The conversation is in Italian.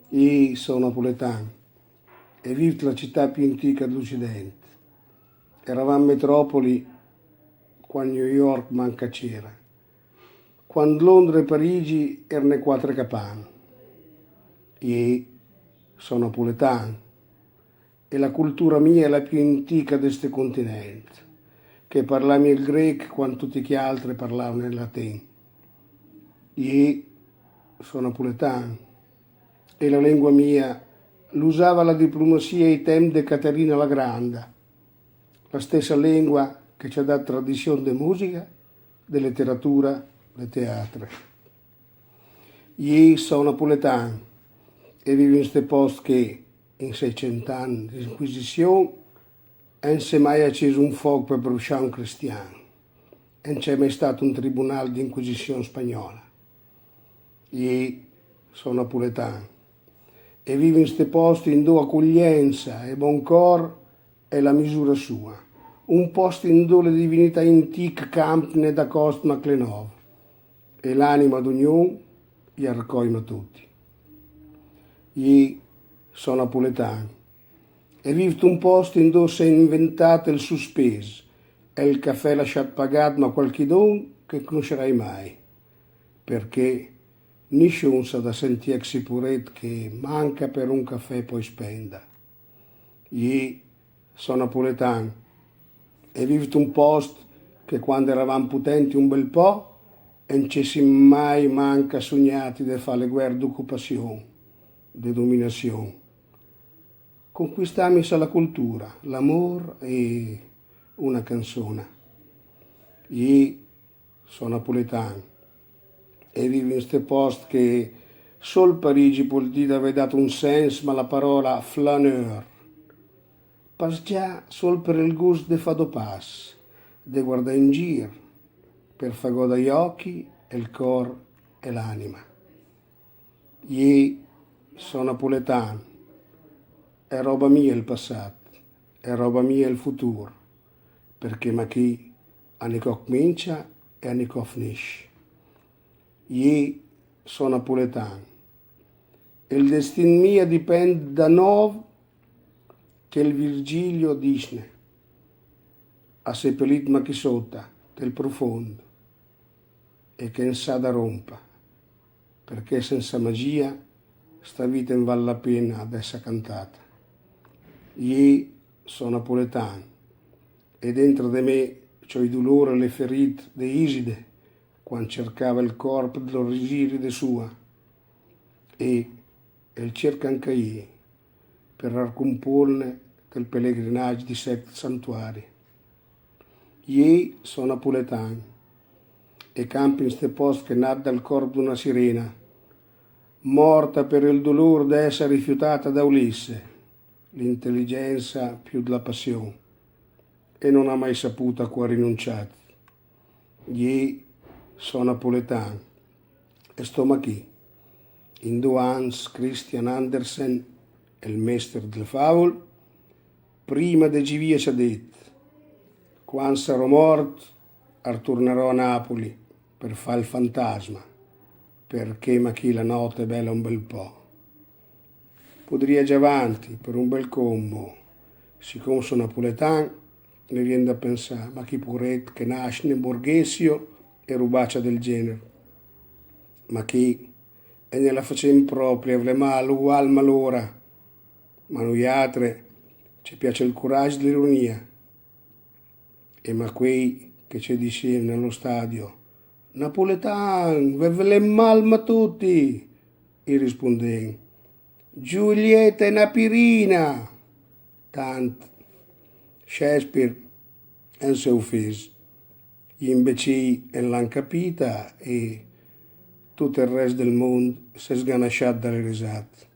Io sono napoletano e vivo la città più antica dell'Occidente. Eravamo metropoli quando New York manca c'era, quando Londra e Parigi erano quattro capanne. Io sono napoletano e la cultura mia è la più antica di questo continente, che parlami il greco quando tutti gli altri parlavano il latino. Io sono napoletano e la lingua mia l'usava la diplomazia ai tempi di Caterina la Grande, la stessa lingua che ci ha dato tradizione di musica, di letteratura, di teatro. Io sono napoletano e vivo in questo posto che in 600 anni di Inquisizione non si è mai acceso un fuoco per bruciare un cristiano. Non c'è mai stato un tribunale di Inquisizione spagnola. Io sono napoletano e vivo in questo posto in dove accoglienza e buon cor è la misura sua. Un posto in dove le divinità antiche campano da costa Maclenov e l'anima d'ognuno gli raccogliono tutti. Io sono napoletano e vivo in un posto in dove si è inventato il suspeso e il caffè lasciato pagato ma qualche don che conoscerai mai, perché nessuno sa da sentire sicurezza che manca per un caffè poi spenda. Io sono napoletano e vivo in un posto che quando eravamo potenti un bel po' e non ci si mai manca sognati di fare le guerre d'occupazione, di dominazione. Conquistammi la cultura, l'amore e una canzone. Io sono napoletano e vivo in questo posto che solo Parigi può dire aver dato un senso, ma la parola flaneur. Pas già solo per il gusto di fare pass, di guardare in giro, per far godere gli occhi, il cor e l'anima. Io sono napoletano, è roba mia il passato, è roba mia il futuro, perché ma chi a Nicò comincia e a Nicò finisce. Io sono napoletano e il destino mio dipende da noi che il Virgilio dice, ha seppellito ma chi sotto, del profondo, e che non sa da rompa, perché senza magia sta vita non vale la pena ad essere cantata. Io sono napoletano e dentro di me c'ho i dolori e le ferite di Iside quando cercava il corpo dell'origine sua e il cerca anche io per raccompurne del pellegrinaggio di 7 santuari. Io sono napoletano e campo in ste posto che nata dal corpo di una sirena, morta per il dolore di essere rifiutata da Ulisse, l'intelligenza più della passione, e non ha mai saputo a cui ha rinunciato. Io sono napoletano e sto qui, in due Hans Christian Andersen, il maestro del favol, prima di Givia ci ha detto, quando sarò morto, tornerò a Napoli per fare il fantasma, perché ma chi la notte è bella un bel po'. Potrei già avanti per un bel combo, siccome sono napoletano, mi viene da pensare, ma chi puret che nasce nel borghesio e rubaccia del genere, ma chi è nella facenda propria, avrei male uguale malora, ma noi altri ci piace il coraggio dell'ironia, e ma quei che ci dicevano nello stadio, Napoletano, ve le malma tutti, e rispondevano, Giulietta e Napirina, tant Shakespeare non si è offeso, gli imbecilli non l'hanno capita e tutto il resto del mondo si è sganasciato dalle risate.